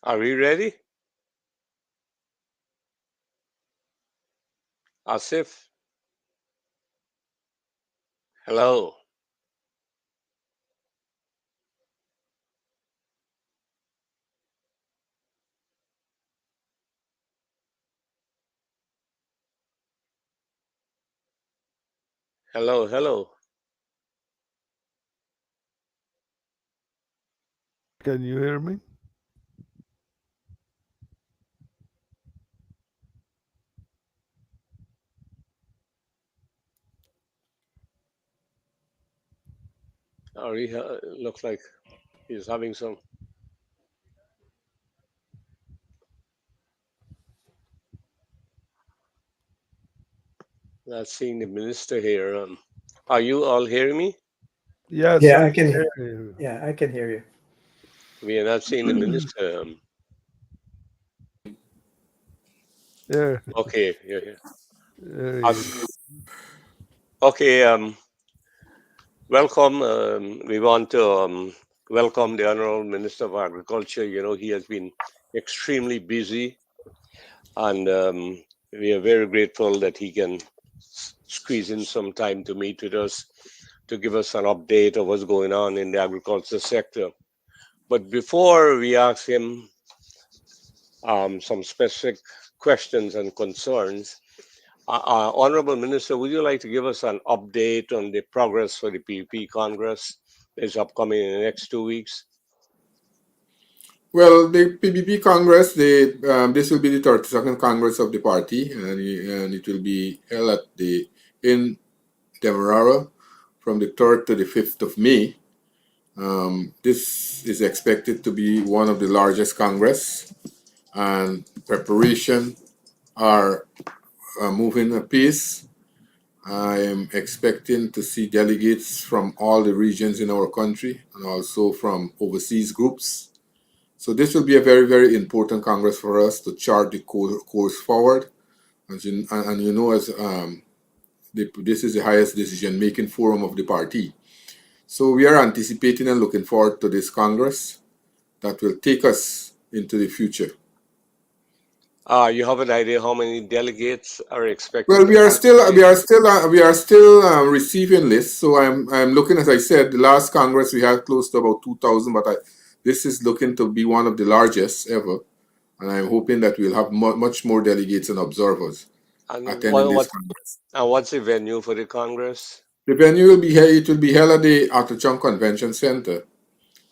Are we ready? Asif? Hello. Hello, hello. Can you hear me? Ari looks like he's having some. Not seeing the minister here. Are you all hearing me? Yes, Yeah, I I can. can hear you. Yeah, I can hear you. We are not seeing the minister. There, Okay, yeah, yeah. there he is. Okay, welcome. We want to welcome the Honorable Minister of Agriculture. You know, he has been extremely busy, and we are very grateful that he can squeeze in some time to meet with us to give us an update of what's going on in the agriculture sector. But before we ask him some specific questions and concerns, Honorable Minister, would you like to give us an update on the progress for the PPP Congress that is upcoming in the next 2 weeks? Well, the PBP Congress, this will be the 32nd Congress of the party, and it will be held in Demerara from the 3rd to the 5th of May. This is expected to be one of the largest Congress, and preparation are moving apace. I am expecting to see delegates from all the regions in our country and also from overseas groups. So this will be a very, very important Congress for us to chart the course forward. And you know, as this is the highest decision-making forum of the party. So we are anticipating and looking forward to this Congress that will take us into the future. You have an idea how many delegates are expected Well, to we participate? are still receiving lists. So I'm looking, as I said, the last Congress we had close to about 2,000, but this is looking to be one of the largest ever, and I'm hoping that we'll have much more delegates and observers And attending this Congress. what's the venue for the Congress? The venue will be here. It will be held at the Attendant Convention Center,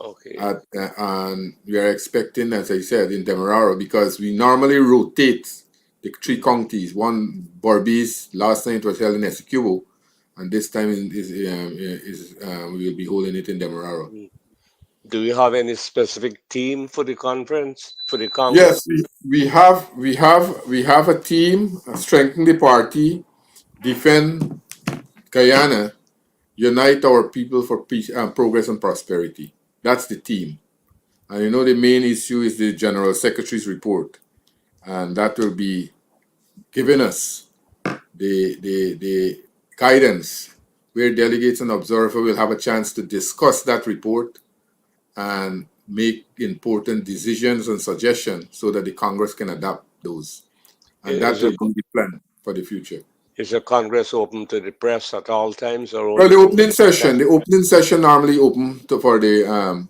Okay. and we are expecting, as I said, in Demerara, because we normally rotate the three counties. One Berbice, last time it was held in Essequibo, and this time we will be holding it in Demerara. Mm. Do you have any specific theme for the conference, for the Congress? Yes, we have a team, strengthen the party, defend Guyana, unite our people for peace, progress and prosperity. That's the team. And you know the main issue is the General Secretary's report, and that will be giving us the guidance where delegates and observers will have a chance to discuss that report and make important decisions and suggestions so that the Congress can adapt those. And that Is a will be the plan for the future. is a Congress open to the press at all times or Well, only to the opening session normally open for the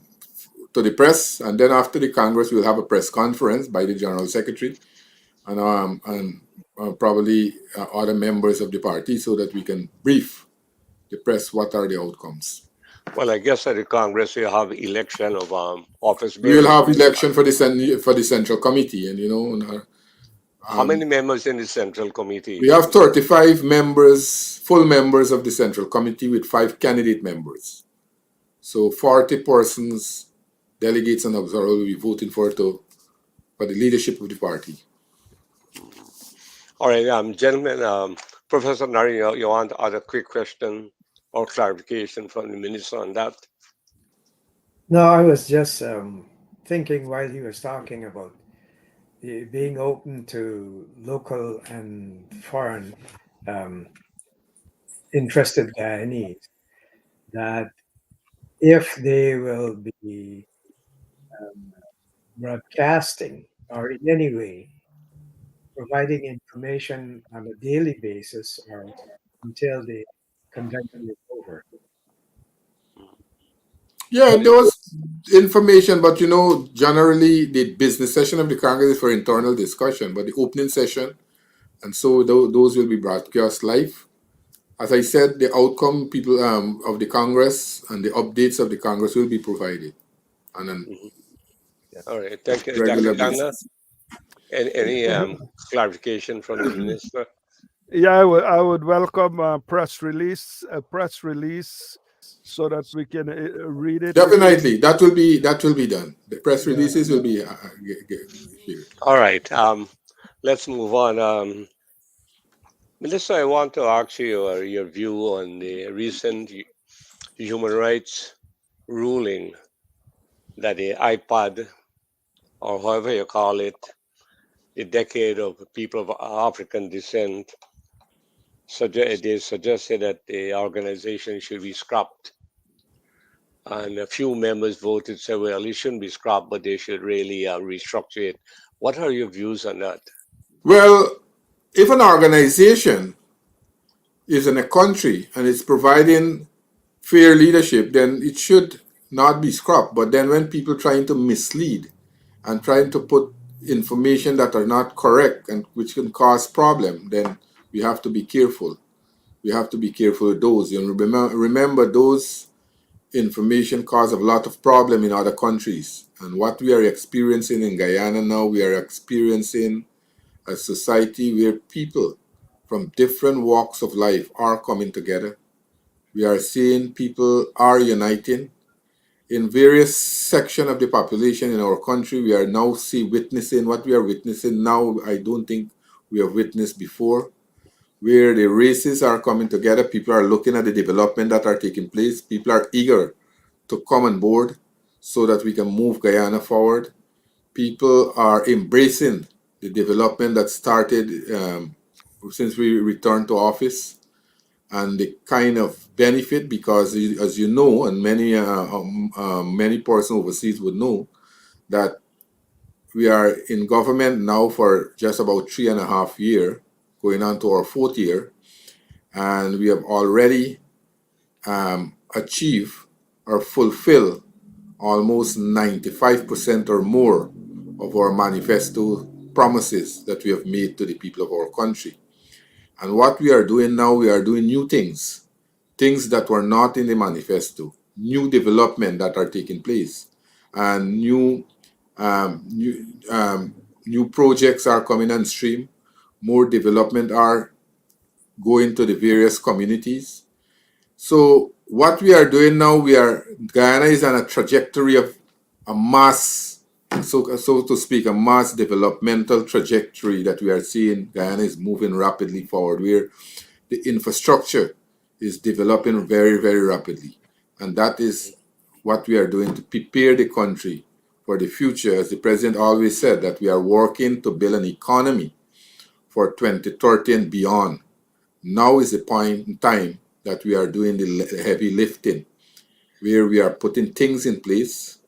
to the press, and then after the Congress, we'll have a press conference by the General Secretary and probably other members of the party so that we can brief the press what are the outcomes. Well, I guess at the Congress you have election of office We will bearers. have election for the Central Committee, and How many um, members in the Central Committee? we have 35 members, full members of the Central Committee with 5 candidate members. So 40 persons, delegates and observers will be voting for the leadership of the party. All right, gentlemen, Professor Nari, you want to add a quick question or clarification from the minister on that? No, I was just thinking while he was talking about being open to local and foreign um, interested Guyanese, that if they will be broadcasting or in any way providing information on a daily basis or until the convention is over. Yeah, there was information, but generally the business session of the Congress is for internal discussion, but the opening session, and so those will be broadcast live. As I said, the outcome people of the Congress and the updates of the Congress will be provided on a Mhm. All right. Thank you, Dr. regular Kanda. basis. Any clarification from the minister? Yeah, I would welcome a press release so that we can read it if we. Definitely, that will be done. The press Yeah. releases will be here. All right. Let's move on. Melissa, I want to ask you your view on the recent human rights ruling that the iPad, or however you call it, the decade of people of African descent, they suggested that the organization should be scrapped. And a few members voted, said, well, it shouldn't be scrapped, but they should really restructure it. What are your views on that? Well, if an organization is in a country and it's providing fair leadership, then it should not be scrapped. But then when people trying to mislead and trying to put information that are not correct and which can cause problem, then we have to be careful. We have to be careful with those. Remember those information cause a lot of problem in other countries. And what we are experiencing in Guyana now, we are experiencing a society where people from different walks of life are coming together. We are seeing people are uniting in various sections of the population in our country. We are now witnessing what we are witnessing now. I don't think we have witnessed before, where the races are coming together. People are looking at the development that are taking place. People are eager to come on board so that we can move Guyana forward. People are embracing the development that started since we returned to office and the kind of benefit, because as you know, and many persons overseas would know, that we are in government now for just about 3.5 years, going on to our fourth year, and we have already achieved or fulfilled almost 95% or more of our manifesto promises that we have made to the people of our country. And what we are doing now, we are doing new things, things that were not in the manifesto, new development that are taking place, and um, new, new projects are coming on stream. More development are going to the various communities. So what we are doing now, Guyana is on a trajectory of a mass, so to speak, a mass developmental trajectory that we are seeing. Guyana is moving rapidly forward, where the infrastructure is developing very, very rapidly. And that is what we are doing to prepare the country for the future. As the president always said, that we are working to build an economy for 2030 and beyond. Now is the point in time that we are doing the heavy lifting, where we are putting things in place,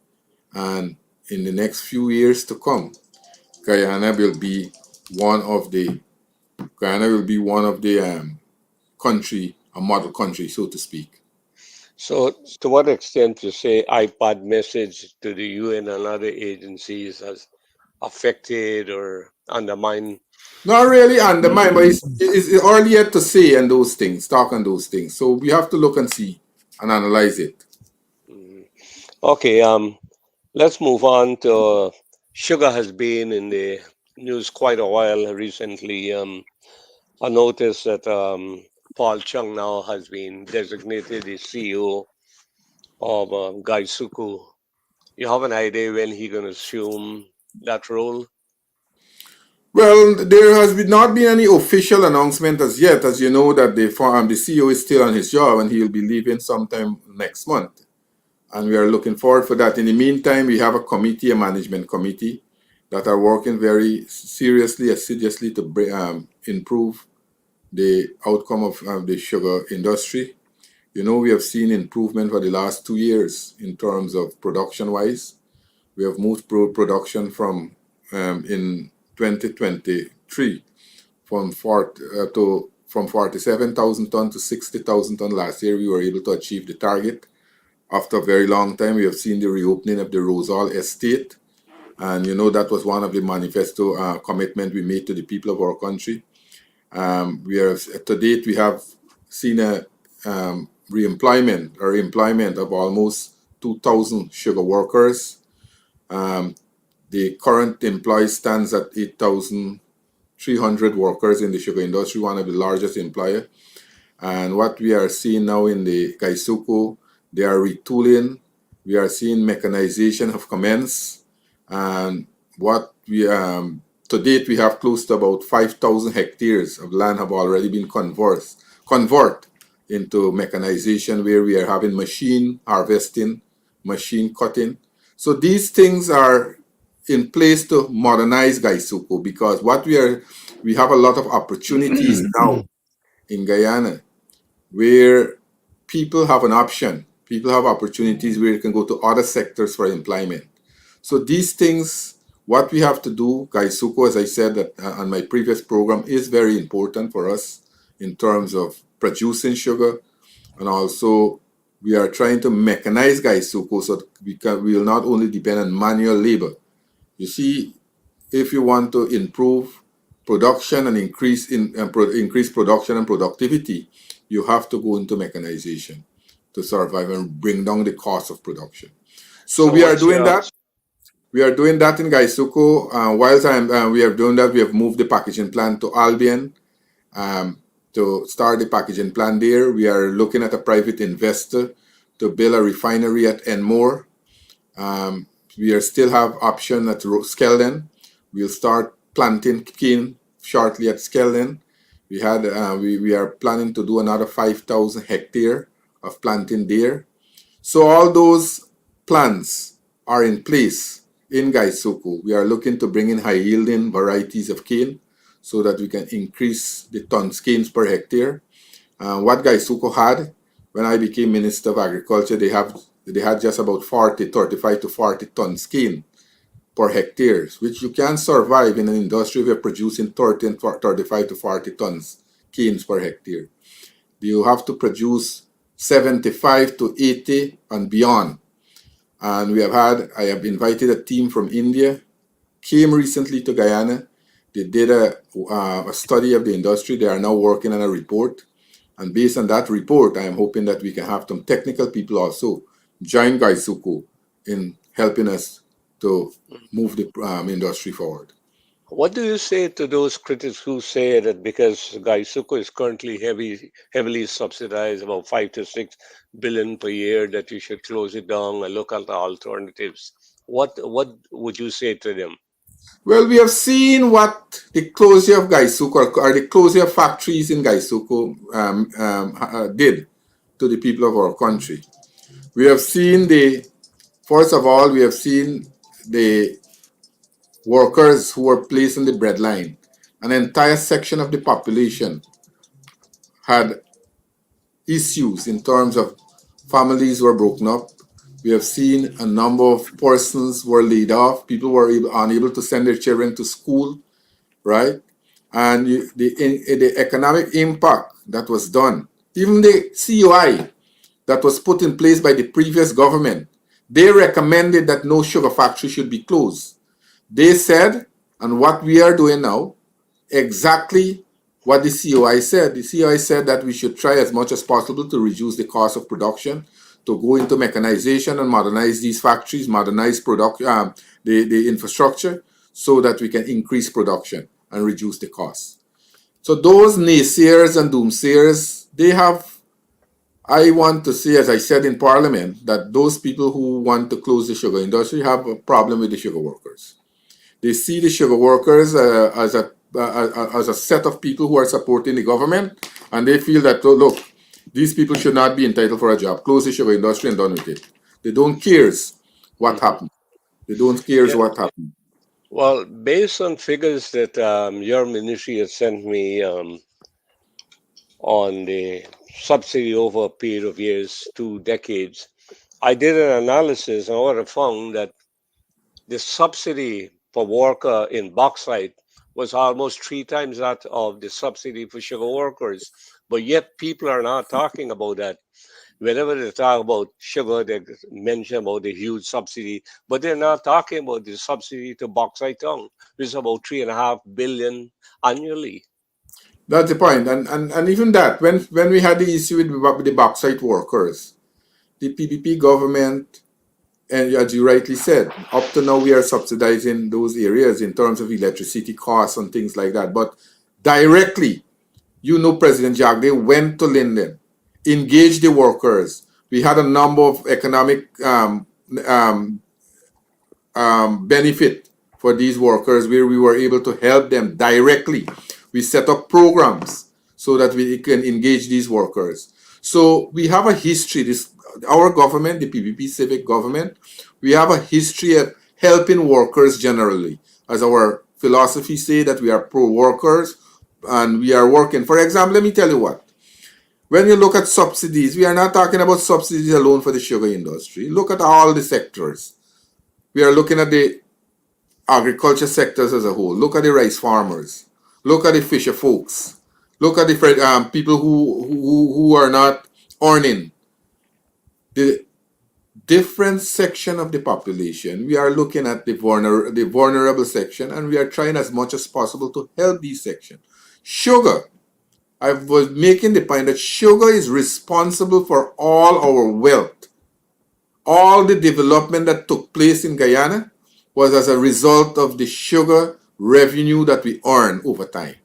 and in the next few years to come, Guyana will be one of the country, a model country, so to speak. So, to what extent you say iPad message to the UN and other agencies has affected or undermined? Not really undermine, but it's early yet to say and those things, talk on those things. So we have to look and see and analyze it. Mhm. Okay, let's move on to sugar has been in the news quite a while recently. I noticed that Paul Chung now has been designated the CEO of Gaisuku. You have an idea when he's going to assume that role? Well, there has not been any official announcement as yet. As you know, that the CEO is still on his job and he'll be leaving sometime next month. And we are looking forward for that. In the meantime, we have a management committee, that are working very seriously, assiduously to improve the outcome of the sugar industry. We have seen improvement for the last 2 years in terms of production wise. We have moved production from in 2023 from 47,000 tons to 60,000 tons last year. We were able to achieve the target. After a very long time, we have seen the reopening of the Rosal estate. And that was one of the manifesto commitment we made to the people of our country. To date, we have seen a employment of almost 2,000 sugar workers. The current employee stands at 8,300 workers in the sugar industry, one of the largest employer. And what we are seeing now in the Gaisuku, they are retooling. We are seeing mechanization have commenced. And what we to date, we have close to about 5,000 hectares of land have already been convert into mechanization, where we are having machine harvesting, machine cutting. So these things are in place to modernize Gaisuku, because we have a lot of opportunities now in Guyana where people have an option. People have opportunities where you can go to other sectors for employment. So these things, what we have to do, Gaisuku, as I said that on my previous program, is very important for us in terms of producing sugar. And also we are trying to mechanize Gaisuku so that we will not only depend on manual labor. You see, if you want to improve production and increase production and productivity, you have to go into mechanization to survive and bring down the cost of production. So we are doing that. We are doing that in Gaisuku. Whilst we are doing that, we have moved the packaging plant to Albion to start the packaging plant there. We are looking at a private investor to build a refinery at Enmore. We still have option at Skeldon. We'll start planting cane shortly at Skeldon. We are planning to do another 5,000 hectare of planting there. So all those plans are in place in Gaisuku. We are looking to bring in high yielding varieties of cane so that we can increase the tons canes per hectare. What Gaisuku had when I became Minister of Agriculture, they had just about 35 to 40 tons cane per hectares, which you can survive in an industry where producing 35 to 40 tons canes per hectare. You have to produce 75 to 80 and beyond. And I have invited a team from India, came recently to Guyana. They did a study of the industry. They are now working on a report. And based on that report, I am hoping that we can have some technical people also join Gaisuku in helping us to move the industry forward. What do you say to those critics who say that because Gaisuku is currently heavily subsidized, about 5 to 6 billion per year, that you should close it down and look at the alternatives? What would you say to them? Well, we have seen what the closure of Gaisuku or the closure of factories in Gaisuku did to the people of our country. We have seen first of all, we have seen the workers who were placed on the breadline. An entire section of the population had issues in terms of families were broken up. We have seen a number of persons were laid off. People were unable to send their children to school, right? And the economic impact that was done, even the COI that was put in place by the previous government, they recommended that no sugar factory should be closed. They said, and what we are doing now, exactly what the COI said. The COI said that we should try as much as possible to reduce the cost of production, to go into mechanization and modernize these factories, modernize the infrastructure so that we can increase production and reduce the cost. So those naysayers and doomsayers, I want to say, as I said in Parliament, that those people who want to close the sugar industry have a problem with the sugar workers. They see the sugar workers as a set of people who are supporting the government, and they feel that, oh, look, these people should not be entitled for a job. Close the sugar industry and done with it. They don't care what happened. They don't care what happened. Well, based on figures that your ministry has sent me on the subsidy over a period of years, 2 decades, I did an analysis and what I found that the subsidy for worker in bauxite was almost 3 times that of the subsidy for sugar workers. But yet people are not talking about that. Whenever they talk about sugar, they mention about the huge subsidy, but they're not talking about the subsidy to bauxite tongue, which is about 3.5 billion annually. That's the point. And even that, when we had the issue with the bauxite workers, the PPP government, and as you rightly said, up to now we are subsidizing those areas in terms of electricity costs and things like that. But directly, President Jagde went to Linden, engaged the workers. We had a number of economic um, benefit for these workers where we were able to help them directly. We set up programs so that we can engage these workers. So we have a history, our government, the PPP civic government, we have a history of helping workers generally. As our philosophy say that we are pro-workers and we are working. For example, let me tell you what. When you look at subsidies, we are not talking about subsidies alone for the sugar industry. Look at all the sectors. We are looking at the agriculture sectors as a whole. Look at the rice farmers. Look at the fisher folks. Look at the people who are not earning. The different section of the population. We are looking at the vulnerable section, and we are trying as much as possible to help these sections. Sugar. I was making the point that sugar is responsible for all our wealth. All the development that took place in Guyana was as a result of the sugar revenue that we earn over time.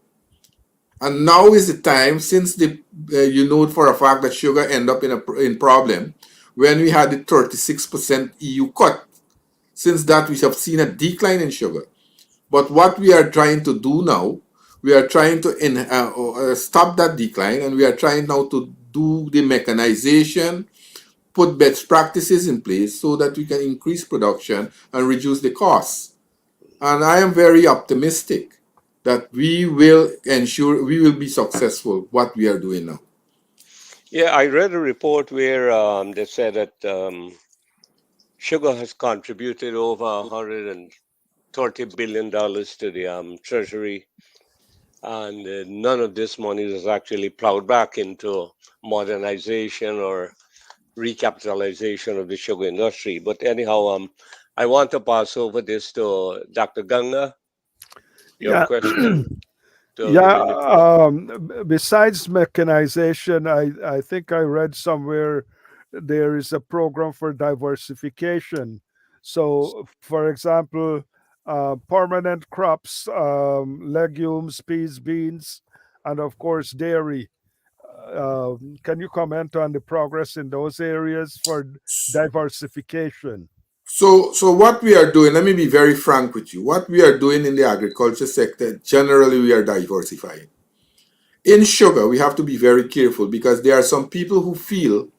And now is the time, since you know for a fact that sugar end up in problem, when we had the 36% EU cut. Since that, we have seen a decline in sugar. But what we are trying to do now, we are trying to stop that decline, and we are trying now to do the mechanization, put best practices in place so that we can increase production and reduce the costs. And I am very optimistic that we will ensure we will be successful what we are doing now. Yeah, I read a report where they said that sugar has contributed over $130 billion to the treasury, and none of this money is actually plowed back into modernization or recapitalization of the sugar industry. But anyhow, I want to pass over this to Dr. Ganga. Your Yeah. question to the Yeah, minister. besides mechanization, I think I read somewhere there is a program for diversification. So, for example, permanent crops, legumes, peas, beans, and of course, dairy. Can you comment on the progress in those areas for diversification? So what we are doing, let me be very frank with you. What we are doing in the agriculture sector, generally we are diversifying. In sugar, we have to be very careful because there are some people who feel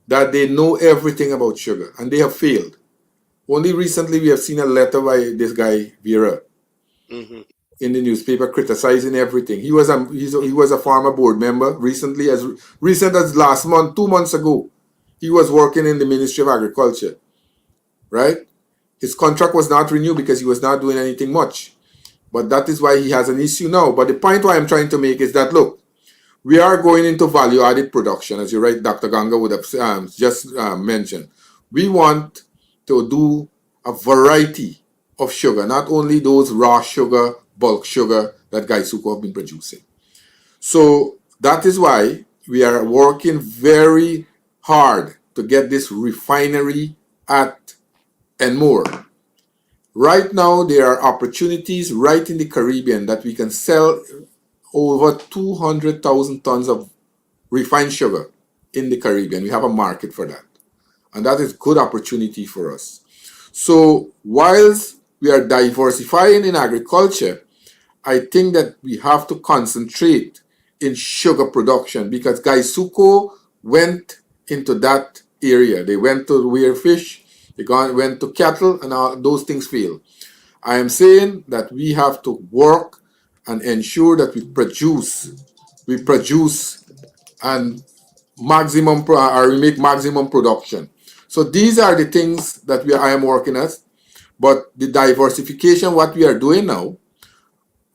that they know everything about sugar, and they have failed. Only recently we have seen a letter by this guy Vera Hmm. in the newspaper criticizing everything. He was a farmer board member recently, as recent as last month, 2 months ago. He was working in the Ministry of Agriculture, right? His contract was not renewed because he was not doing anything much. But that is why he has an issue now. But the point why I'm trying to make is that, look, we are going into value-added production, as you right, Dr. Ganga would have just mentioned. We want to do a variety of sugar, not only those raw sugar, bulk sugar that Gaisuko have been producing. So that is why we are working very hard to get this refinery at Enmore. Right now, there are opportunities right in the Caribbean that we can sell over 200,000 tons of refined sugar in the Caribbean. We have a market for that. And that is good opportunity for us. So whilst we are diversifying in agriculture, I think that we have to concentrate in sugar production because Gaisuko went into that area. They went to rear fish, went to cattle, and all those things failed. I am saying that we have to work and ensure that we produce and we make maximum production. So these are the things that I am working at. But the diversification, what we are doing now,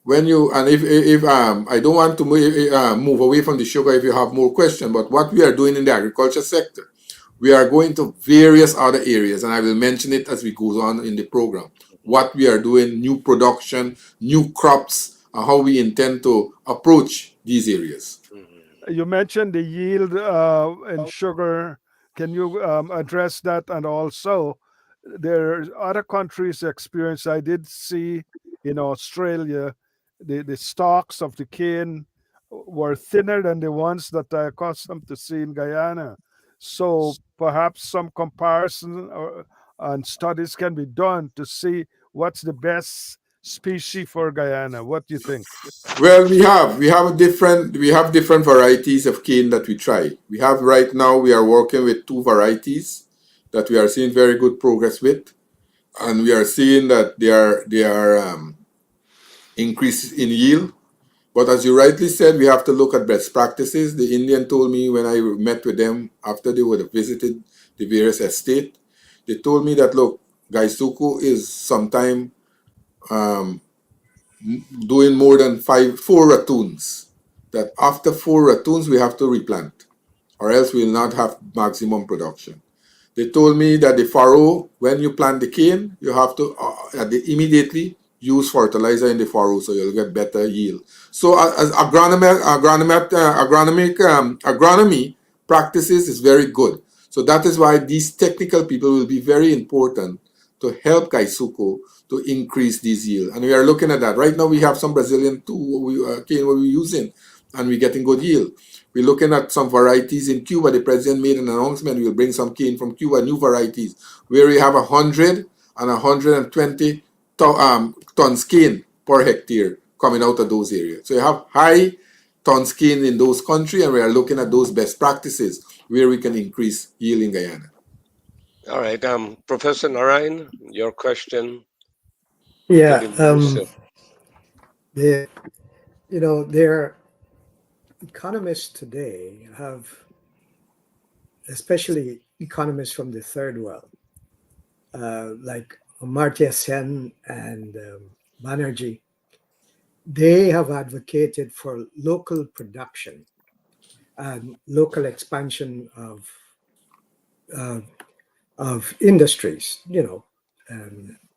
when you, and if I don't want to move away from the sugar if you have more questions, but what we are doing in the agriculture sector, we are going to various other areas, and I will mention it as we go on in the program. What we are doing, new production, new crops, and how we intend to approach these areas. You mentioned the yield in sugar. Can you address that? And also, there are other countries experience. I did see in Australia, the stalks of the cane were thinner than the ones that I accustomed to see in Guyana. So perhaps some comparison and studies can be done to see what's the best species for Guyana. What do you think? Well, we have different varieties of cane that we try. We have right now we are working with two varieties that we are seeing very good progress with, and we are seeing that they are increases in yield. But as you rightly said, we have to look at best practices. The Indian told me when I met with them after they would have visited the various estate, they told me that look, Gaisuku is sometime um, doing more than four ratoons. That after four ratoons we have to replant, or else we will not have maximum production. They told me that the furrow, when you plant the cane, you have to immediately use fertilizer in the furrow so you'll get better yield. So as agronomy practices is very good. So that is why these technical people will be very important to help Kaisuko to increase these yield. And we are looking at that. Right now we have some Brazilian cane we're using, and we're getting good yield. We're looking at some varieties in Cuba. The president made an announcement. We'll bring some cane from Cuba, new varieties, where we have 100 and 120 tons cane per hectare coming out of those areas. So you have high tons cane in those countries, and we are looking at those best practices where we can increase yield in Guyana. All right, Professor Narayan, your question to Yeah, the minister. the there economists today have, especially economists from the third world, like Amartya Sen and Banerjee, they have advocated for local production and local expansion uh, of industries,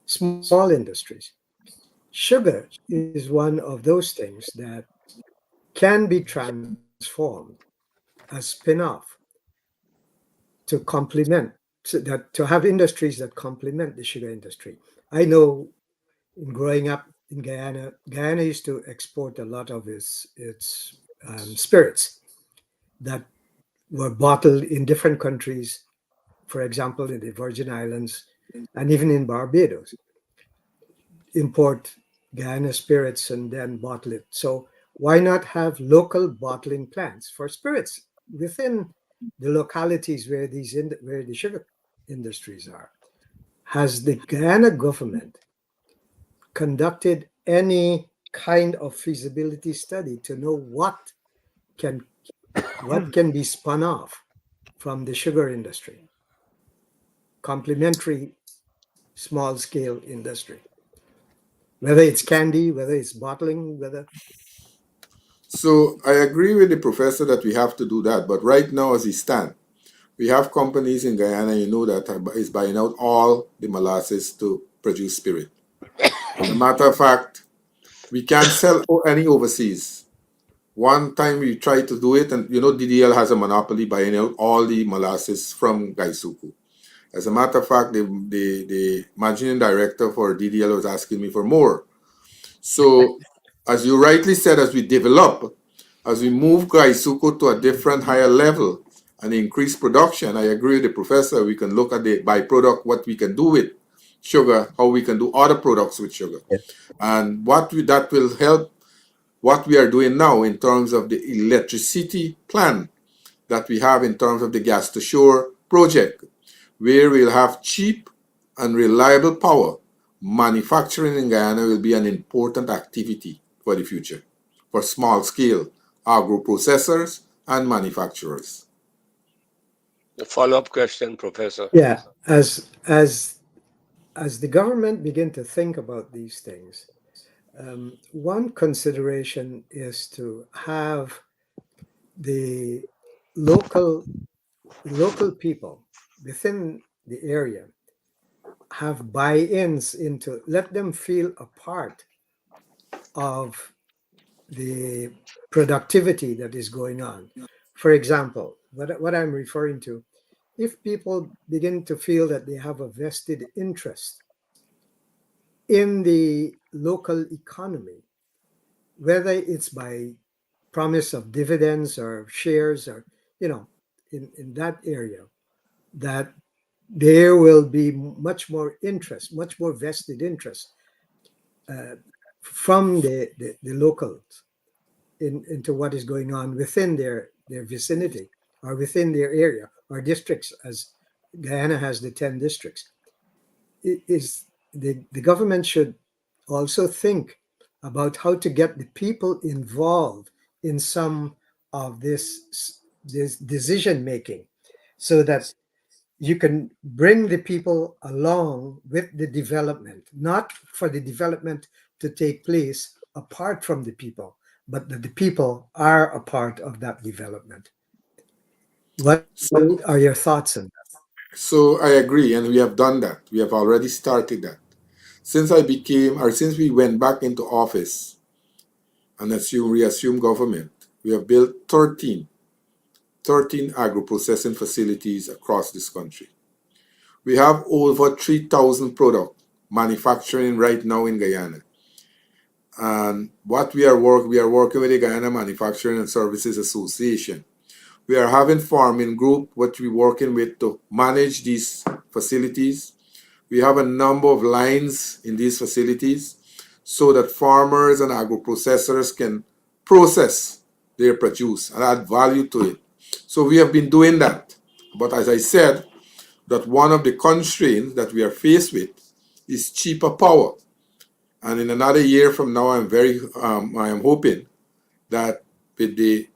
small industries. Sugar is one of those things that can be transformed as spin-off to complement, to have industries that complement the sugar industry. I know in growing up in Guyana, Guyana used to export a lot of its spirits that were bottled in different countries, for example, in the Virgin Islands and even in Barbados. Import Guyana spirits and then bottle it. So why not have local bottling plants for spirits within the localities where where the sugar industries are? Has the Guyana government conducted any kind of feasibility study to know can what can be spun off from the sugar industry, complementary small scale industry, whether it's candy, whether it's bottling, whether So I agree with the professor that we have to do that. But right now, as we stand, we have companies in Guyana, that is buying out all the molasses to produce spirit. As a matter of fact, we can't sell any overseas. One time we tried to do it, and DDL has a monopoly buying out all the molasses from Gaisuku. As a matter of fact, the managing director for DDL was asking me for more. So, as you rightly said, as we develop, as we move Gaisuku to a different higher level and increase production, I agree with the professor. We can look at the byproduct, what we can do with sugar, how we can do other products with sugar, and that will help what we are doing now in terms of the electricity plan that we have in terms of the gas to shore project, where we'll have cheap and reliable power. Manufacturing in Guyana will be an important activity for the future for small scale agro processors and manufacturers. A follow-up question, Professor. yeah, as as the government begin to think about these things, one consideration is to have the local local people within the area have buy-ins into, let them feel a part of the productivity that is going on. For example, what I'm referring to, if people begin to feel that they have a vested interest in the local economy, whether it's by promise of dividends or shares or, you know, in that area, that there will be much more interest, much more vested interest uh, from the locals into what is going on within their vicinity or within their area or districts, as Guyana has the 10 districts. It is the government should also think about how to get the people involved in some of this decision making, so that you can bring the people along with the development, not for the development to take place apart from the people, but that the people are a part of that development. What So, are your thoughts on that? so I agree, and we have done that. We have already started that. Since we went back into office and reassumed government, we have built 13 agro-processing facilities across this country. We have over 3,000 product manufacturing right now in Guyana. And we are working with the Guyana Manufacturing and Services Association. We are having farming group, what we're working with to manage these facilities. We have a number of lines in these facilities so that farmers and agro-processors can process their produce and add value to it. So we have been doing that. But as I said, that one of the constraints that we are faced with is cheaper power. And in another year from now, I am hoping that with the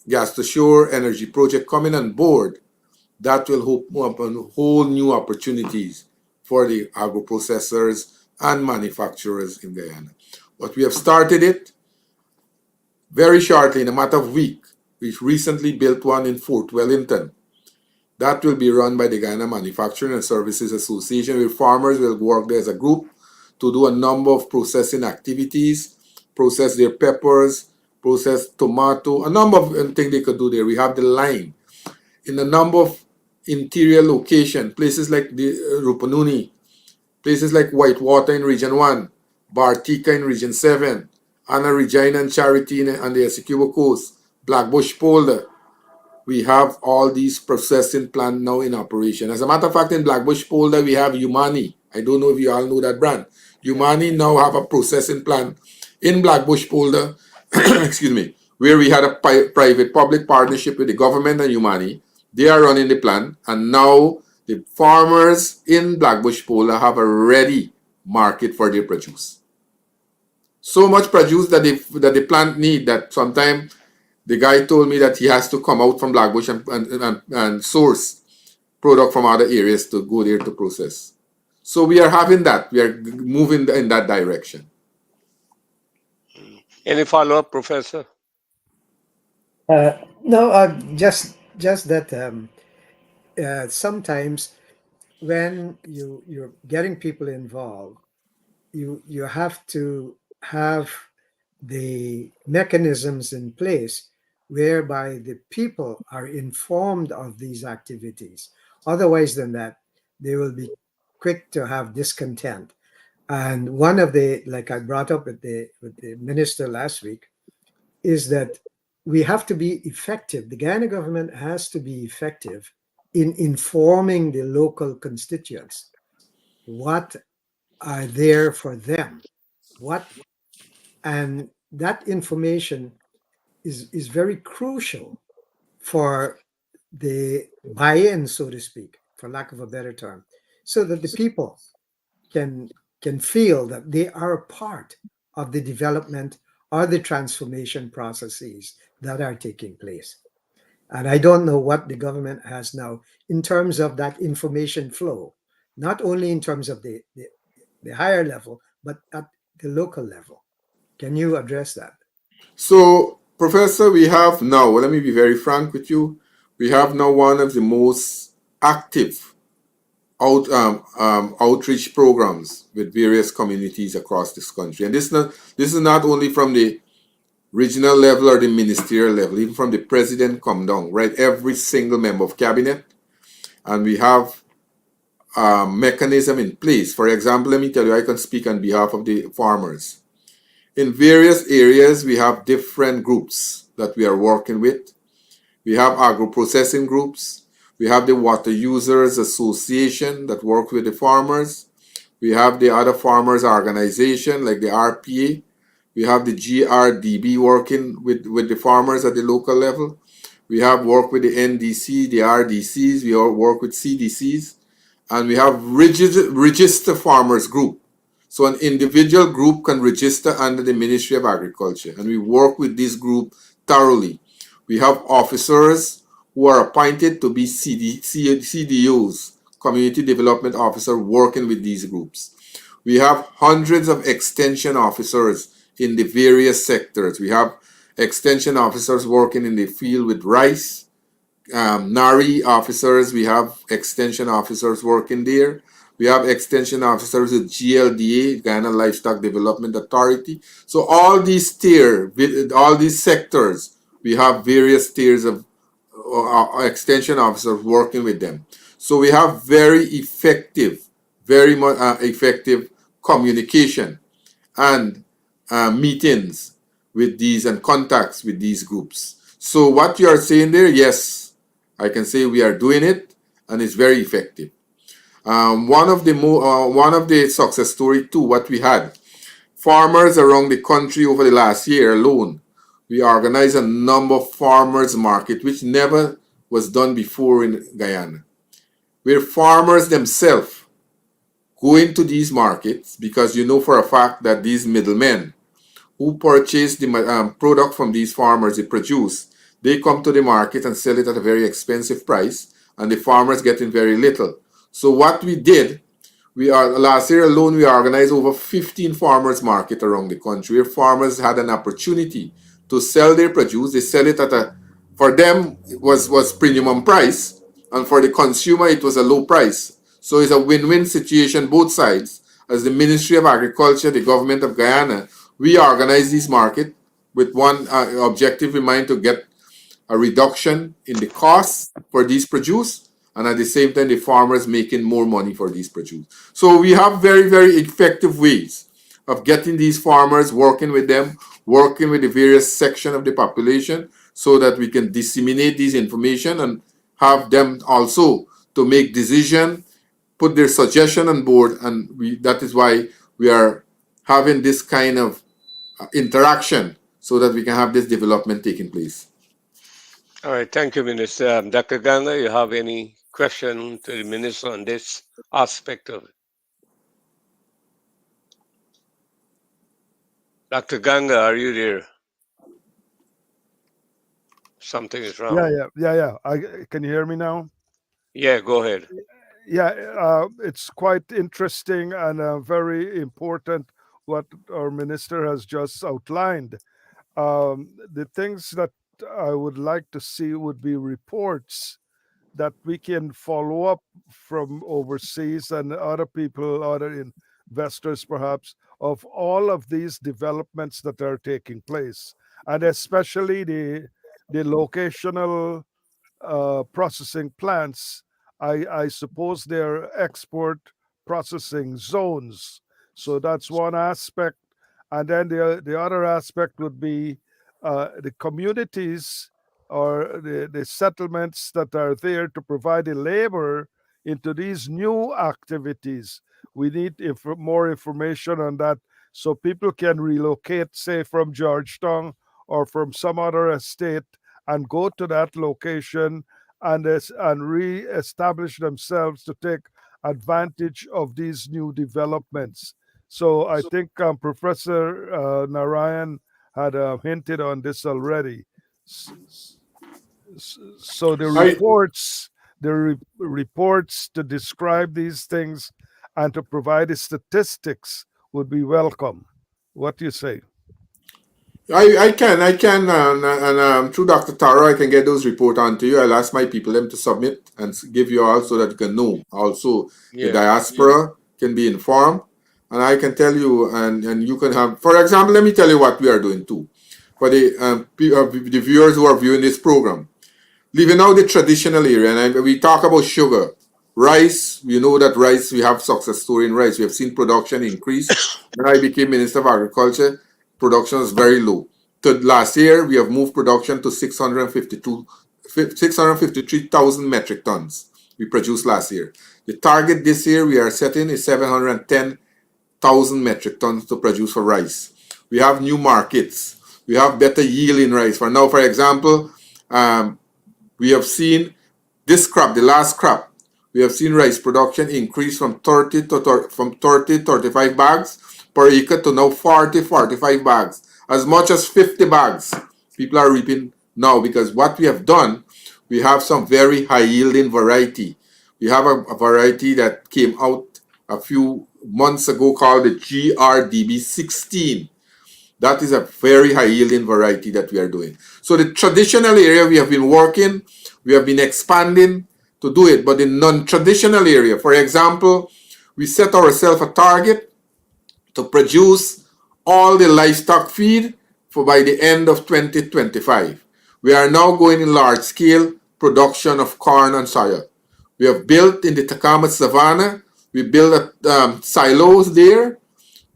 gas to shore energy project coming on board, that will open whole new opportunities for the agro processors and manufacturers in Guyana. But we have started it very shortly, in a matter of weeks. We recently built one in Fort Wellington. That will be run by the Guyana Manufacturing and Services Association, where farmers will work there as a group to do a number of processing activities, process their peppers, process tomato, a number of things they could do there. We have the line in a number of interior locations, places like the Rupununi, places like Whitewater in Region 1, Bartica in Region 7, Anna Regina and Charity on the Essequibo Coast, Blackbush Polder. We have all these processing plants now in operation. As a matter of fact, in Blackbush Polder, we have Humani. I don't know if you all know that brand. Humani now have a processing plant in Blackbush Polder, excuse me, where we had a private-public partnership with the government and Humani. They are running the plant, and now the farmers in Blackbush Polder have a ready market for their produce. So much produce that the plant need that sometimes the guy told me that he has to come out from Blackbush and source product from other areas to go there to process. So we are having that. We are moving in that direction. Any follow-up, Professor? No, just that sometimes when you're getting people involved, you have to have the mechanisms in place whereby the people are informed of these activities. Otherwise than that, they will be quick to have discontent. And one of the, like I brought up with the minister last week, is that we have to be effective. The Guyana government has to be effective in informing the local constituents what are there for them, what, and that information is very crucial for the buy-in, so to speak, for lack of a better term, so that the people can can feel that they are a part of the development or the transformation processes that are taking place. And I don't know what the government has now in terms of that information flow. not only in terms of the higher level, but at the local level. Can you address that? So, Professor, we have now, well, let me be very frank with you, we have now one of the most active outreach programs with various communities across this country. And this is not only from the regional level or the ministerial level, even from the president come down, right? Every single member of cabinet. And we have a mechanism in place. For example, let me tell you, I can speak on behalf of the farmers. In various areas, we have different groups that we are working with. We have agro-processing groups. We have the Water Users Association that work with the farmers. We have the other farmers organization like the RPA. We have the GRDB working with the farmers at the local level. We have work with the NDC, the RDCs. We all work with CDCs. And we have register farmers group. So an individual group can register under the Ministry of Agriculture, and we work with this group thoroughly. We have officers who are appointed to be CDOs, Community Development Officer, working with these groups. We have hundreds of extension officers in the various sectors. We have extension officers working in the field with rice, NARI officers, we have extension officers working there. We have extension officers with GLDA, Guyana Livestock Development Authority. So all these all these sectors, we have various tiers of extension officers working with them. So we have very effective, very much effective communication and meetings with these and contacts with these groups. So what you are saying there, yes, I can say we are doing it, and it's very effective. One of the success story too, what we had, farmers around the country over the last year alone, we organized a number of farmers market, which never was done before in Guyana, where farmers themselves go into these markets, because you know for a fact that these middlemen who purchase the product from these farmers, they produce, they come to the market and sell it at a very expensive price, and the farmers getting very little. So what we did, last year alone, we organized over 15 farmers market around the country, where farmers had an opportunity to sell their produce. They sell it at for them, it was premium price, and for the consumer, it was a low price. So it's a win-win situation, both sides. As the Ministry of Agriculture, the government of Guyana, we organize this market with one objective in mind, to get a reduction in the cost for these produce, and at the same time the farmers making more money for these produce. So we have very, very effective ways of getting these farmers, working with them, working with the various section of the population, so that we can disseminate this information and have them also to make decision, put their suggestion on board, and that is why we are having this kind of interaction, so that we can have this development taking place. All right, thank you, Minister. Dr. Ganga, you have any question to the Minister on this aspect of it? Dr. Ganga, are you there? Something is wrong. Yeah. Can you hear me now? Yeah, go ahead. Yeah, it's quite interesting and very important what our minister has just outlined. The things that I would like to see would be reports that we can follow up from overseas and other people, other investors perhaps, of all of these developments that are taking place, and especially the locational processing plants. I suppose they're export processing zones. So that's one aspect. And then the other aspect would be the communities or the settlements that are there to provide the labor into these new activities. We need more information on that, so people can relocate, say, from Georgetown or from some other estate, and go to that location and re-establish themselves to take advantage of these new developments. So I think Professor Narayan had hinted on this already. So the I reports reports to describe these things and to provide the statistics would be welcome. What do you say? I can, and through Dr. Taro, I can get those report onto you. I'll ask my people them to submit and give you all so that you can know. Also, the Yeah. diaspora can be informed, and I can tell you, and you can have. For example, let me tell you what we are doing too, for the viewers who are viewing this program. Leaving out the traditional area, and we talk about sugar, rice. We know that rice, we have success story in rice. We have seen production increase. When I became Minister of Agriculture, production was very low. Last year, we have moved production to 653,000 metric tons we produced last year. The target this year we are setting is 710,000 metric tons to produce for rice. We have new markets. We have better yield in rice. For now, for example, we have seen this crop, the last crop, we have seen rice production increase from 35 bags per acre to now 45 bags, as much as 50 bags. People are reaping now because what we have done, we have some very high yielding variety. We have a variety that came out a few months ago called the GRDB16. That is a very high yielding variety that we are doing. So the traditional area we have been working, we have been expanding to do it. But the non-traditional area, for example, we set ourselves a target to produce all the livestock feed for by the end of 2025. We are now going in large scale production of corn and soya. We have built in the Tacoma Savannah, we built silos there.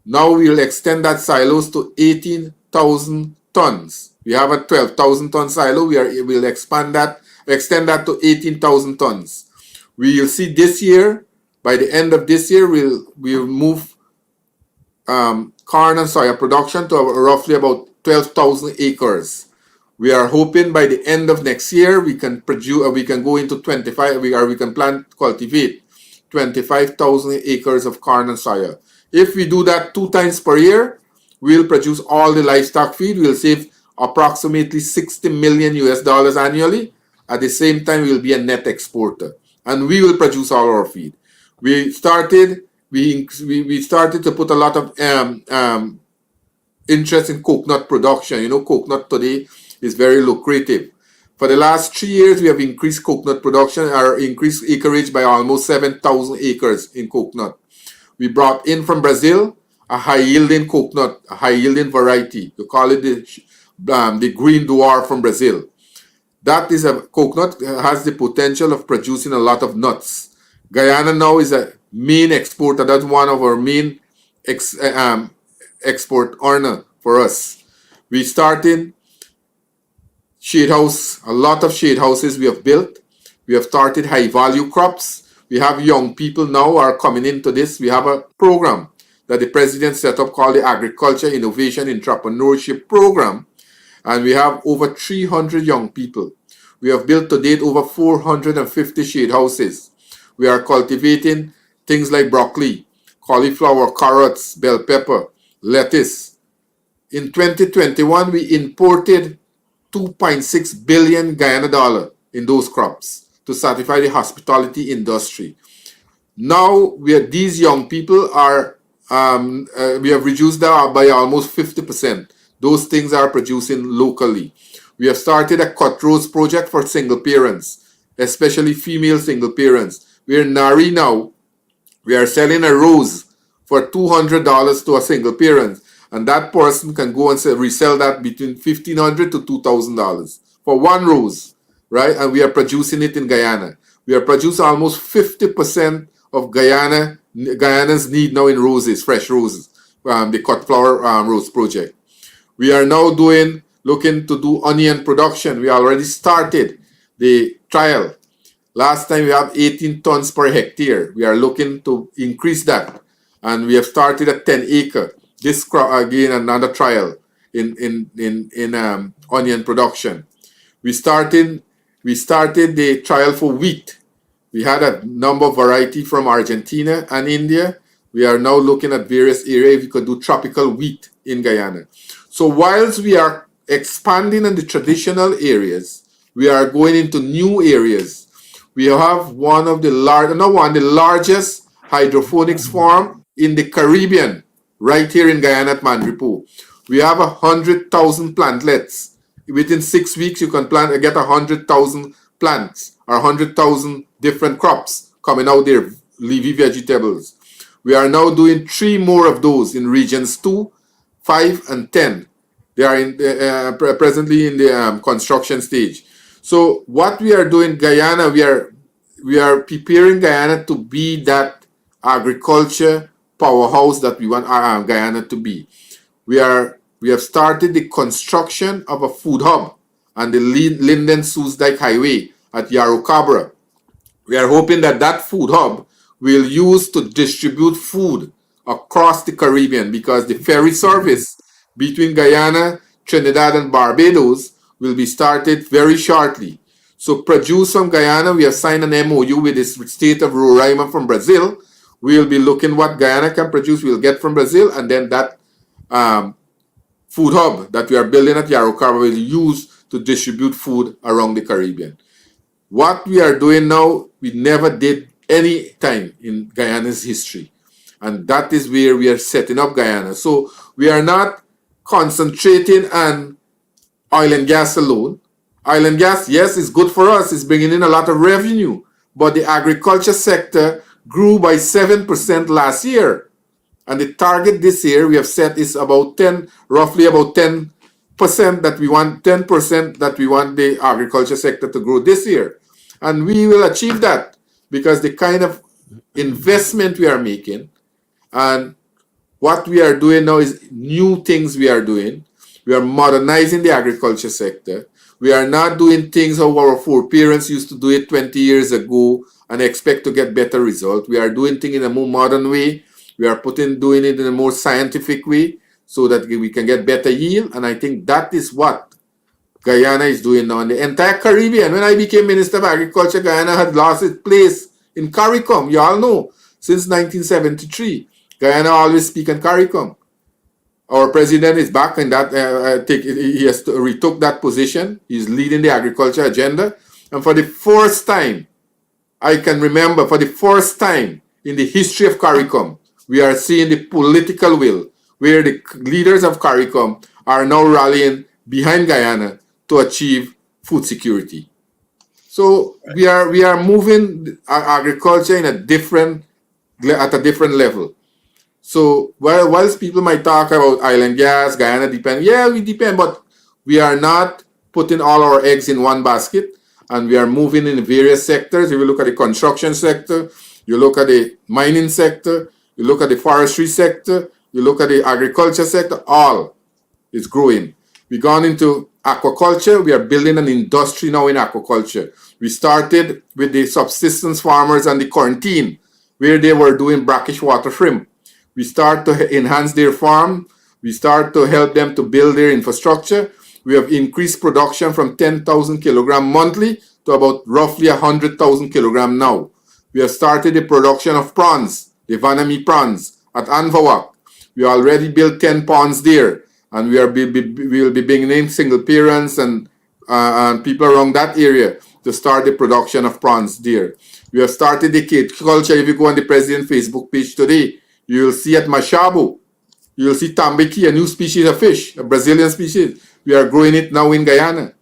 Now we will extend that silos to 18,000 tons. We have a 12,000 ton silo. We'll extend that to 18,000 tons. We will see this year, by the end of this year, we'll move corn and soya production to roughly about 12,000 acres. We are hoping by the end of next year we can produce, we can go into 25, we can cultivate 25,000 acres of corn and soya. If we do that 2 times per year, we'll produce all the livestock feed. We'll save approximately $60 million annually. At the same time, we'll be a net exporter, and we will produce all our feed. We started to put a lot of interest in coconut production. You know, coconut today is very lucrative. For the last 3 years, we have increased coconut production, or increased acreage by almost 7,000 acres in coconut. We brought in from Brazil a high-yielding coconut, a high-yielding variety. You call it the green dwarf from Brazil. That is a coconut that has the potential of producing a lot of nuts. Guyana now is a main exporter. That's one of our main export earner for us. We started shade house, a lot of shade houses we have built. We have started high-value crops. We have young people now who are coming into this. We have a program that the president set up called the Agriculture Innovation Entrepreneurship Program. And we have over 300 young people. We have built to date over 450 shade houses. We are cultivating things like broccoli, cauliflower, carrots, bell pepper, lettuce. In 2021, we imported 2.6 billion Guyana dollar in those crops to satisfy the hospitality industry. Now these young people are, we have reduced that by almost 50%. Those things are producing locally. We have started a cutthroats project for single parents, especially female single parents. We're in Nari now. We are selling a rose for $200 to a single parent, and that person can go and resell that between $1,500 to $2,000 for one rose. Right, and we are producing it in Guyana. We are producing almost 50% of Guyana's need now in roses, fresh roses, the cut flower rose project. We are now looking to do onion production. We already started the trial. Last time we have 18 tons per hectare. We are looking to increase that, and we have started a 10-acre. This crop again, another trial in onion production. We started the trial for wheat. We had a number of variety from Argentina and India. We are now looking at various areas if we could do tropical wheat in Guyana. So whilst we are expanding in the traditional areas, we are going into new areas. We have one of the the largest hydroponics farm in the Caribbean, right here in Guyana at Mandripu. We have 100,000 plantlets. Within 6 weeks, you can plant get 100,000 plants or 100,000 different crops coming out there, leafy vegetables. We are now doing 3 more of those in regions 2, 5, and 10. They are presently in the construction stage. So what we are doing, Guyana, we are preparing Guyana to be that agriculture powerhouse that we want Guyana to be. We have started the construction of a food hub on the Linden Soosdijk Highway at Yarrow Cabra. We are hoping that that food hub will use to distribute food across the Caribbean, because the ferry service between Guyana, Trinidad, and Barbados will be started very shortly. So produce from Guyana, we have signed an MOU with the state of Roraima from Brazil. We'll be looking what Guyana can produce, we'll get from Brazil, and then that food hub that we are building at Yarrow Cabra will use to distribute food around the Caribbean. What we are doing now, we never did any time in Guyana's history. And that is where we are setting up Guyana. So we are not concentrating on oil and gas alone. Oil and gas, yes, is good for us. It's bringing in a lot of revenue. But the agriculture sector grew by 7% last year. And the target this year we have set is about 10, roughly about 10% that we want, 10% that we want the agriculture sector to grow this year. And we will achieve that because the kind of investment we are making and what we are doing now is new things we are doing. We are modernizing the agriculture sector. We are not doing things how our foreparents used to do it 20 years ago and expect to get better results. We are doing things in a more modern way. We are doing it in a more scientific way so that we can get better yield. And I think that is what Guyana is doing now in the entire Caribbean. When I became Minister of Agriculture, Guyana had lost its place in CARICOM. You all know, since 1973, Guyana always speak in CARICOM. Our president is back in that, he has retook that position. He's leading the agriculture agenda. And for the first time, I can remember, for the first time in the history of CARICOM, we are seeing the political will where the leaders of CARICOM are now rallying behind Guyana to achieve food security. So we are moving agriculture in at a different level. So whilst people might talk about oil and gas, Guyana depend, yeah, we depend, but we are not putting all our eggs in one basket, and we are moving in various sectors. If you look at the construction sector, you look at the mining sector, you look at the forestry sector, you look at the agriculture sector, all is growing. We've gone into aquaculture. We are building an industry now in aquaculture. We started with the subsistence farmers and the quarantine, where they were doing brackish water shrimp. We start to enhance their farm. We start to help them to build their infrastructure. We have increased production from 10,000 kilogram monthly to about roughly 100,000 kilogram now. We have started the production of prawns, the Vanami prawns at Anvawak. We already built 10 ponds there, and we will be bringing in single parents and people around that area to start the production of prawns there. We have started the cage culture. If you go on the President Facebook page today, you will see at Mashabo, you will see tambaqui, a new species of fish, a Brazilian species. We are growing it now in Guyana.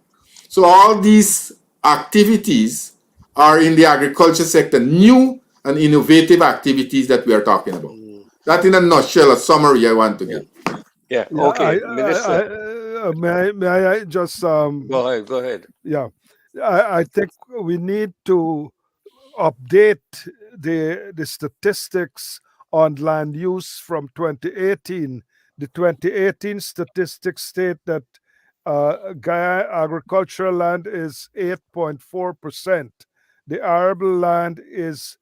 So all these activities are in the agriculture sector, new and innovative activities that we are talking about. That in a nutshell, a summary I want to give. Yeah. Yeah, Okay, Minister. may I just Go ahead. yeah, I think we need to update the statistics on land use from 2018. The 2018 statistics state that Guyana agricultural land is 8.4%. The arable land is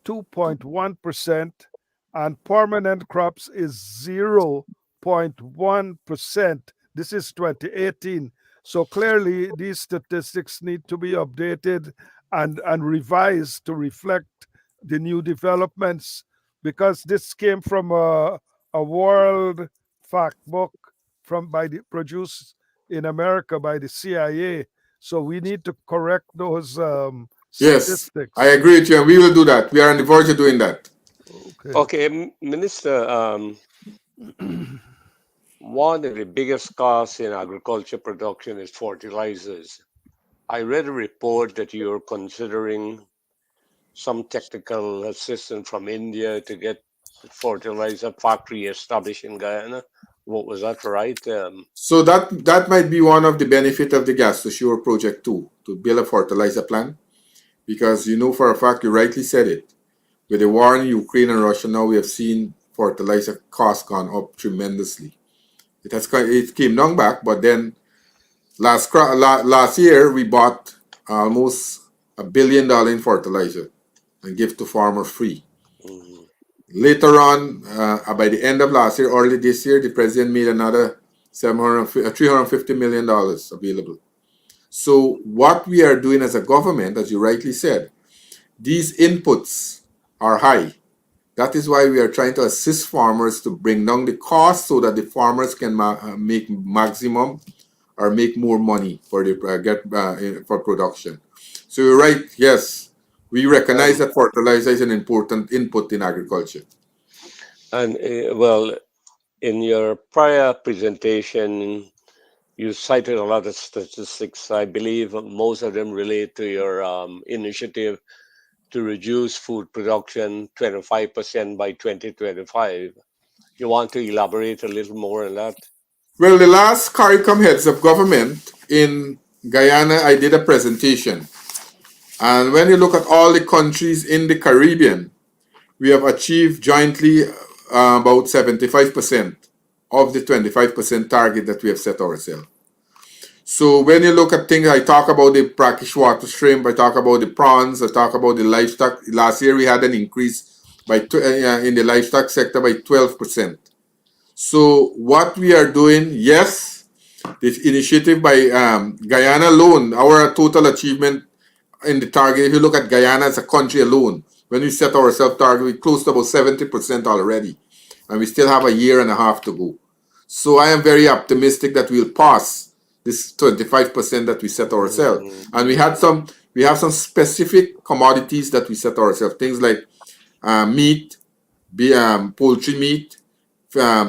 2.1%, and permanent crops is 0.1%. This is 2018. So clearly, these statistics need to be updated and revised to reflect the new developments, because this came from a world fact book produced in America by the CIA. So we need to correct those Yes, I statistics. agree with you, and we will do that. We are on the verge of doing that. Okay. Okay, Minister, one of the biggest costs in agriculture production is fertilizers. I read a report that you're considering some technical assistance from India to get the fertilizer factory established in Guyana. What was that right? So that might be one of the benefit of the gas to shore project too, to build a fertilizer plant, because you know for a fact, you rightly said it. With the war in Ukraine and Russia now, we have seen fertilizer costs gone up tremendously. It came down back, but then last year we bought almost $1 billion in fertilizer and give to farmers free. mhm, Later on, by the end of last year, early this year, the president made another $350 million available. So what we are doing as a government, as you rightly said, these inputs are high. That is why we are trying to assist farmers to bring down the cost so that the farmers can make maximum or make more money for the for production. So you're right. Yes, we recognize Um, that fertilizer is an important input in agriculture. and well, in your prior presentation, you cited a lot of statistics. I believe most of them relate to your initiative to reduce food production 25% by 2025. You want to elaborate a little more on that? Well, the last CARICOM heads of government in Guyana, I did a presentation. And when you look at all the countries in the Caribbean, we have achieved jointly about 75% of the 25% target that we have set ourselves. So when you look at things, I talk about the brackish water shrimp, I talk about the prawns, I talk about the livestock. Last year we had an increase in the livestock sector by 12%. So what we are doing, yes, this initiative by Guyana alone, our total achievement in the target, if you look at Guyana as a country alone, when we set ourselves target, we close to about 70% already. And we still have a year and a half to go. So I am very optimistic that we'll pass this 25% that we set ourselves. Mhm, And we have some specific commodities that we set ourselves, things like meat, poultry meat,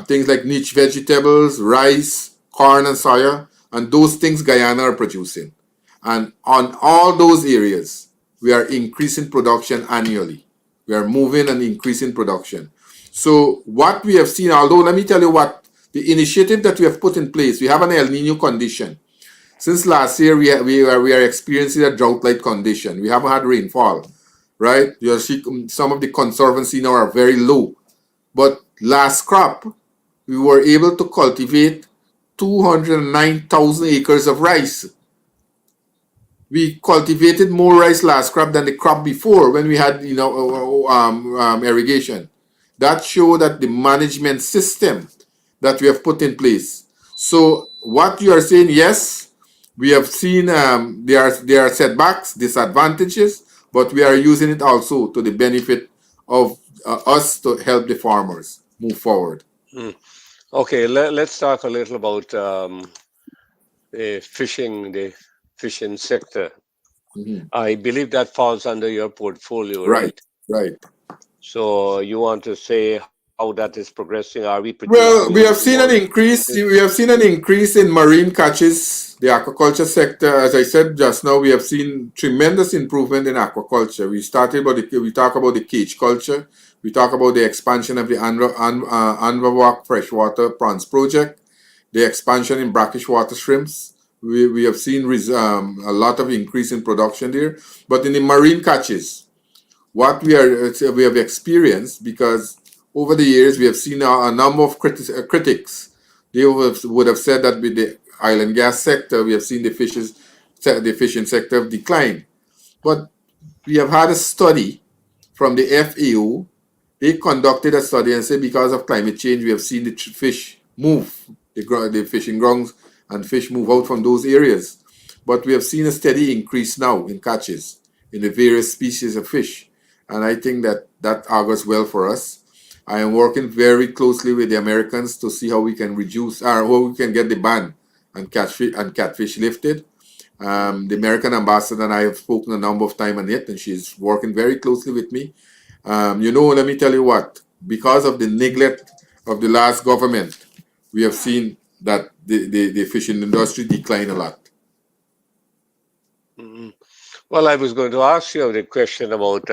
things like niche vegetables, rice, corn, and soya, and those things Guyana are producing. And on all those areas, we are increasing production annually. We are moving and increasing production. So what we have seen, although let me tell you what the initiative that we have put in place, we have an El Nino condition. Since last year, we are experiencing a drought-like condition. We haven't had rainfall, right? You see some of the conservancy now are very low. But last crop, we were able to cultivate 209,000 acres of rice. We cultivated more rice last crop than the crop before when we had irrigation. That showed that the management system that we have put in place. So what you are saying, yes, we have seen there are setbacks, disadvantages, but we are using it also to the benefit of us to help the farmers move forward. mm. Okay, let's talk a little about the fishing sector. Mhm. I believe that falls under your portfolio, Right, right? right. So you want to say how that is progressing? Are we Well, producing we have seen more an increase. fish? We have seen an increase in marine catches. The aquaculture sector, as I said just now, we have seen tremendous improvement in aquaculture. We talk about the cage culture. We talk about the expansion of the Anvawak freshwater prawns project, the expansion in brackish water shrimps. We have seen a lot of increase in production there. But in the marine catches, what we have experienced, because over the years we have seen a number of critics. They would have said that with the oil and gas sector, we have seen the fishing sector have declined. But we have had a study from the FAO. They conducted a study and said because of climate change, we have seen the fish move, the fishing grounds and fish move out from those areas. But we have seen a steady increase now in catches in the various species of fish. And I think that augurs well for us. I am working very closely with the Americans to see how we can reduce or how we can get the ban on catfish lifted. The American ambassador and I have spoken a number of times on it, and she's working very closely with me. Let me tell you what, because of the neglect of the last government, we have seen that the fishing industry decline a lot. Mhm. Well, I was going to ask you the question about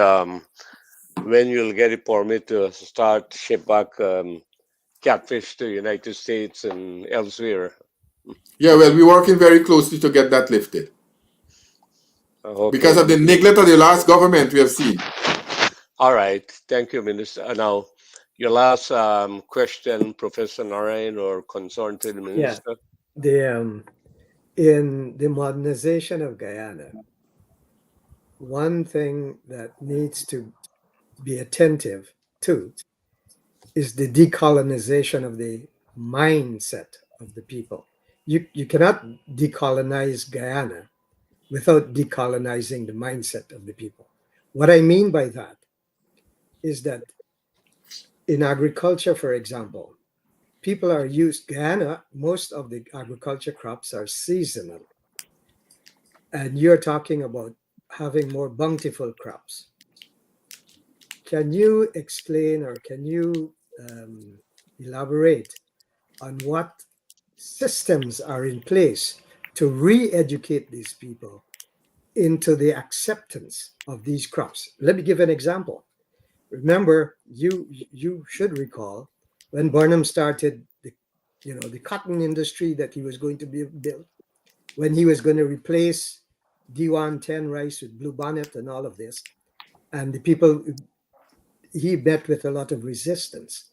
when you'll get a permit to start ship back catfish to United States and elsewhere. Yeah, well, we're working very closely to get that lifted. Because Okay. of the neglect of the last government, we have seen. All right. Thank you, Minister. Now, your last question, Professor Narayan, or concern to the Yeah, Minister. the in the modernization of Guyana, one thing that needs to be attentive to is the decolonization of the mindset of the people. You cannot decolonize Guyana without decolonizing the mindset of the people. What I mean by that is that in agriculture, for example, people are used, Guyana, most of the agriculture crops are seasonal. And you're talking about having more bountiful crops. Can you explain or can you elaborate on what systems are in place to re-educate these people into the acceptance of these crops? Let me give an example. Remember, you should recall when Barnum started the cotton industry that he was going to build, when he was going to replace D110 rice with bluebonnet and all of this, and the people, he met with a lot of resistance.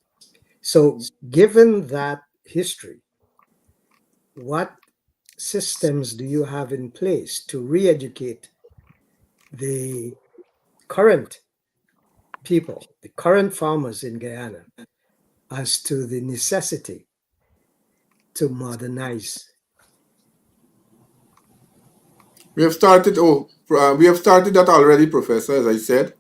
So, given that history, what systems do you have in place to re-educate the current people, the current farmers in Guyana, as to the necessity to modernize? We have started that already, Professor. As I said,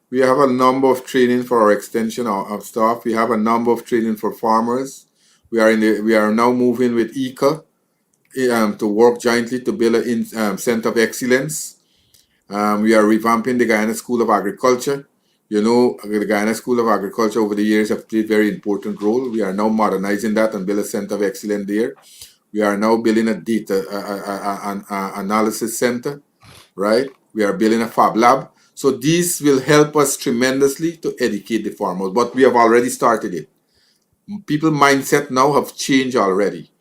we have a number of training for our extension of staff. We have a number of training for farmers. We are now moving with ICA to work jointly to build a center of excellence. We are revamping the Guyana School of Agriculture. The Guyana School of Agriculture over the years have played a very important role. We are now modernizing that and build a center of excellence there. We are now building a data analysis center, right? We are building a fab lab. So these will help us tremendously to educate the farmers, but we have already started it. People mindset now have changed already.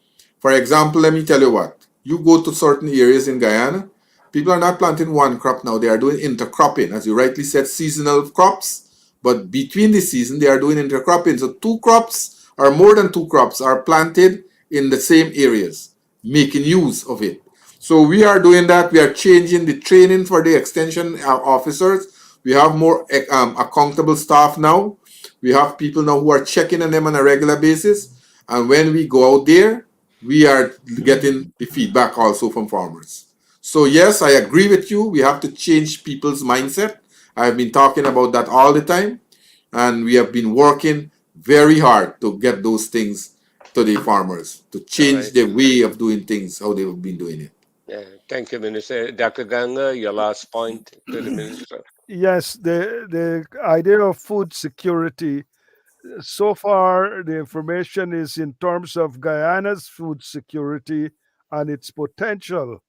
For example, let me tell you what. You go to certain areas in Guyana, people are not planting one crop now. They are doing intercropping, as you rightly said, seasonal crops. But between the season, they are doing intercropping. So two crops or more than two crops are planted in the same areas, making use of it. So we are doing that. We are changing the training for the extension officers. We have more accountable staff now. We have people now who are checking on them on a regular basis. And when we go out there, we are getting the feedback also from farmers. So yes, I agree with you. We have to change people's mindset. I've been talking about that all the time. And we have been working very hard to get those things to the farmers, to All change right. their way of doing things, how they've been doing it. Yeah. Thank you, Minister. Dr. Ganga, your last point to the Minister. Yes, the idea of food security. So far, the information is in terms of Guyana's food security and its potential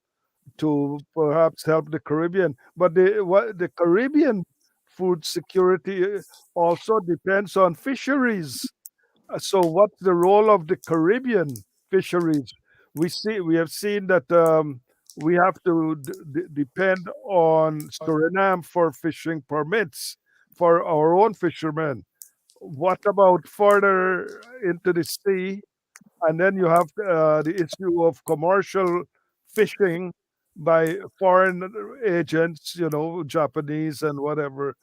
to perhaps help the Caribbean. But the Caribbean food security also depends on fisheries. So, what's the role of the Caribbean fisheries? We have seen that we have to depend on Suriname for fishing permits for our own fishermen. What about further into the sea? And then you have the issue of commercial fishing by foreign agents, Japanese and whatever.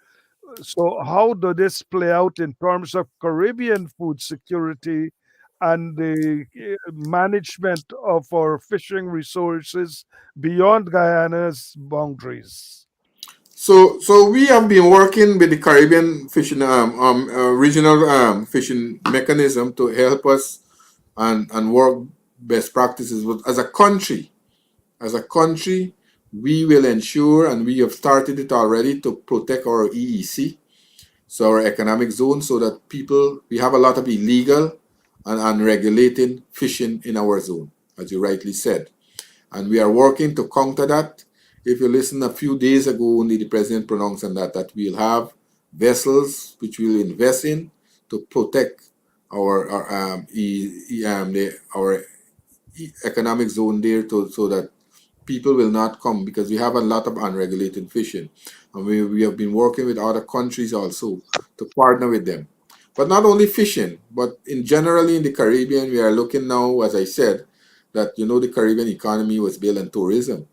So, how does this play out in terms of Caribbean food security and the management of our fishing resources beyond Guyana's boundaries? So we have been working with the Caribbean fishing regional fishing mechanism to help us and work best practices. But as a country, As a country, we will ensure, and we have started it already, to protect our EEC, so our economic zone, so that we have a lot of illegal and unregulated fishing in our zone, as you rightly said. And we are working to counter that. If you listen, a few days ago, only the president pronounced on that we'll have vessels which we'll invest in to protect our economic zone there, so that people will not come, because we have a lot of unregulated fishing. And we have been working with other countries also to partner with them. But not only fishing, but in generally in the Caribbean, we are looking now, as I said, that the Caribbean economy was built on tourism.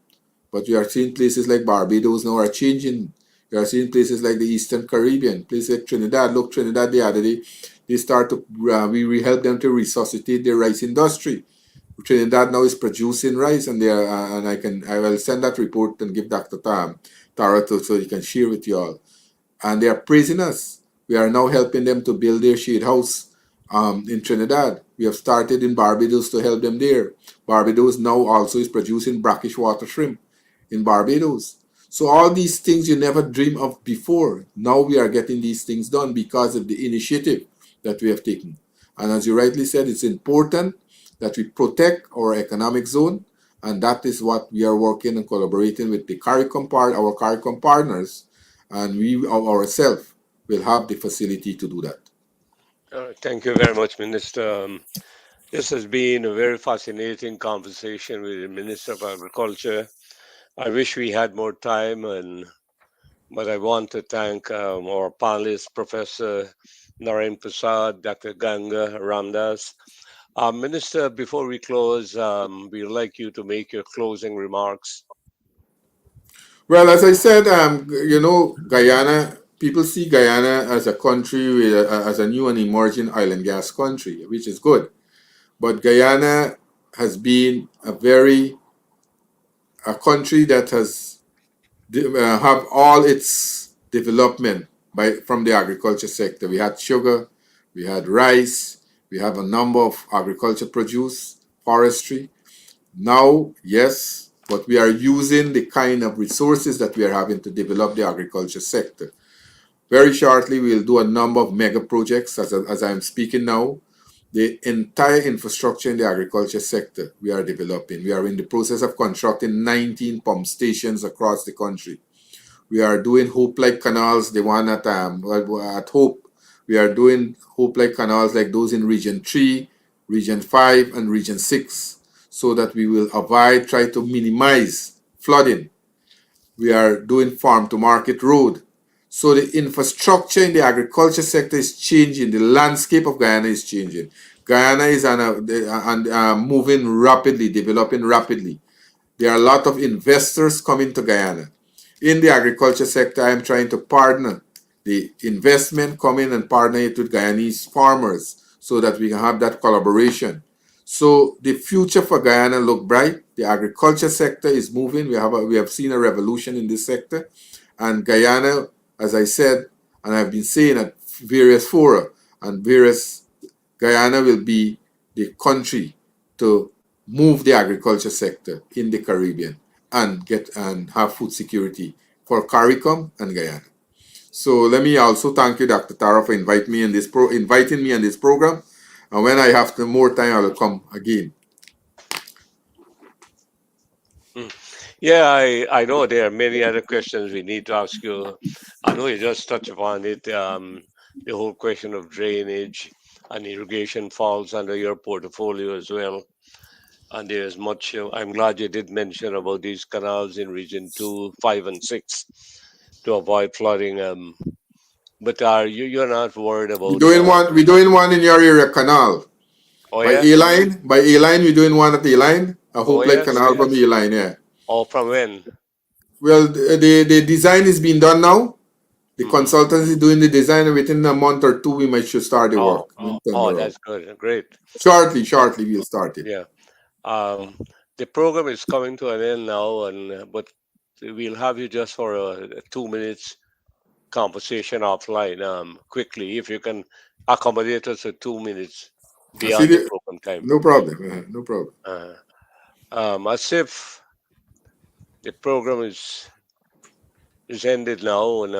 But we are seeing places like Barbados now are changing. We are seeing places like the Eastern Caribbean, places like Trinidad. Look, Trinidad the other day, they start to we help them to resuscitate their rice industry. Trinidad now is producing rice, and they are, and I will send that report and give Dr. Tara so he can share with you all. And they are praising us. We are now helping them to build their shade house in Trinidad. We have started in Barbados to help them there. Barbados now also is producing brackish water shrimp in Barbados. So all these things you never dream of before, now we are getting these things done because of the initiative that we have taken. And as you rightly said, it's important that we protect our economic zone, and that is what we are working and collaborating with our CARICOM partners, and we ourselves will have the facility to do that. Thank you very much, Minister. This has been a very fascinating conversation with the Minister of Agriculture. I wish we had more time, but I want to thank our panelists, Professor Narain Prasad, Dr. Ganga Ramdas. Minister, before we close, we'd like you to make your closing remarks. Well, as I said, Guyana, people see Guyana as a country as a new and emerging oil and gas country, which is good. But Guyana has been a country that has have all its development from the agriculture sector. We had sugar, we had rice, we have a number of agriculture produce, forestry. Now, yes, but we are using the kind of resources that we are having to develop the agriculture sector. Very shortly, we'll do a number of mega projects as I'm speaking now. The entire infrastructure in the agriculture sector we are developing. We are in the process of constructing 19 pump stations across the country. We are doing Hope-like canals, the one at Hope. We are doing Hope-like canals like those in Region 3, Region 5, and Region 6, so that we will try to minimize flooding. We are doing farm-to-market road. So the infrastructure in the agriculture sector is changing. The landscape of Guyana is changing. Guyana is moving rapidly, developing rapidly. There are a lot of investors coming to Guyana. In the agriculture sector, I am trying to partner the investment, come in and partner it with Guyanese farmers so that we can have that collaboration. So the future for Guyana look bright. The agriculture sector is moving. We have seen a revolution in this sector. And Guyana, as I said, and I've been saying at various fora and Guyana will be the country to move the agriculture sector in the Caribbean and have food security for CARICOM and Guyana. So let me also thank you, Dr. Tara, for inviting me in this program. And when I have more time, I will come again. Yeah, I know there are many other questions we need to ask you. I know you just touched upon it. The whole question of drainage and irrigation falls under your portfolio as well. And there's much. I'm glad you did mention about these canals in Region 2, 5, and 6 to avoid flooding. But you're not worried We're about? doing one in your area, canal. Oh By yeah, A-line, we're doing one at A-line. A oh Hope Lake yes, Canal from yes. A-line, yeah. Oh, from when? Well, the design is being done now. The Hmm. consultants is doing the design, and within a month or two, we should start the Oh, work. We'll turn oh, around. that's good. Great. Shortly, we'll start it. Yeah. Um, the program is coming to an end now, and but we'll have you just for a 2 minutes conversation offline, quickly, if you can accommodate us for 2 minutes I see beyond the program time. no problem. No problem. Uh, Asif, the program is ended now, and